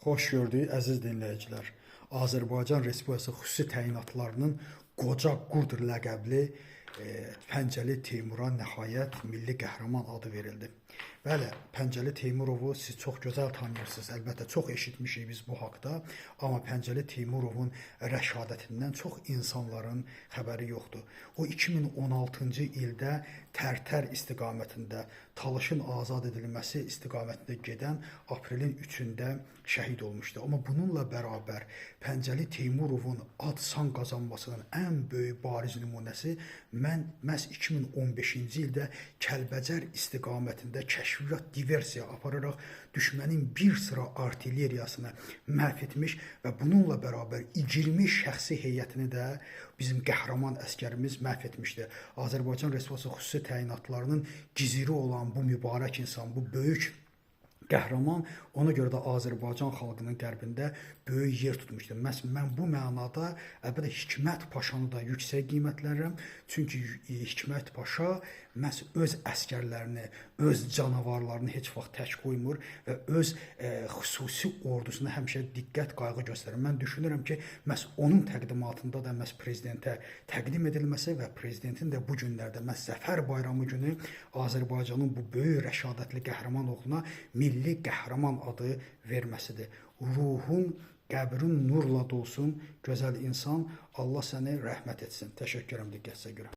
Xoş gördük, əziz dinləyicilər. Azərbaycan Respublikası xüsusi təyinatlarının qoca qurd ləqəbli Pəncəli Teymura nəhayət milli qəhrəman adı verildi. Bəli, Pəncəli Teymurovu siz çox gözəl tanıyırsınız. Əlbəttə, çox eşitmişik biz bu haqda. Amma Pəncəli Teymurovun rəşadətindən çox insanların xəbəri yoxdur. O 2016-cı ildə Tərtər istiqamətində, Talışın azad edilməsi istiqamətində gedən aprelin 3-də şəhid olmuşdu. Amma bununla bərabər Pəncəli Teymurovun ad-san qazanmasının ən böyük bariz nümunəsi mən məhz 2015-ci ildə Kəlbəcər istiqamətində kəşfiyyat diversiya apararaq düşmənin bir sıra artilleriyasını məhv etmiş və bununla bərabər 20 şəxsi heyətini də bizim qəhrəman əskərimiz məhv etmişdi. Azərbaycan Respublikası xüsusi təyinatlarının giziri olan bu mübarək insan, bu böyük qəhrəman, ona görə də Azərbaycan xalqının qəlbində böyük yer tutmuşdur. Mən bu mənada əlbəttə Hikmət Paşanı da yüksək qiymətlənirəm. Çünki Hikmət Paşa məhz öz əskərlərini, öz canavarlarını heç vaxt tək qoymur və öz xüsusi ordusuna həmişə diqqət, qayğı göstərir. Mən düşünürəm ki, məhz onun təqdimatında da məhz prezidentə təqdim edilməsi və prezidentin də bu günlərdə məhz Zəfər Bayramı günü Azərbaycanın bu böyük rəşadətli qəhrəman oğluna milli qəhrəman adı verməsidir. Ruhun, qəbrin nurla dolsun, gözəl insan. Allah səni rəhmət etsin. Təşəkkür edirəm diqqətinizə görə.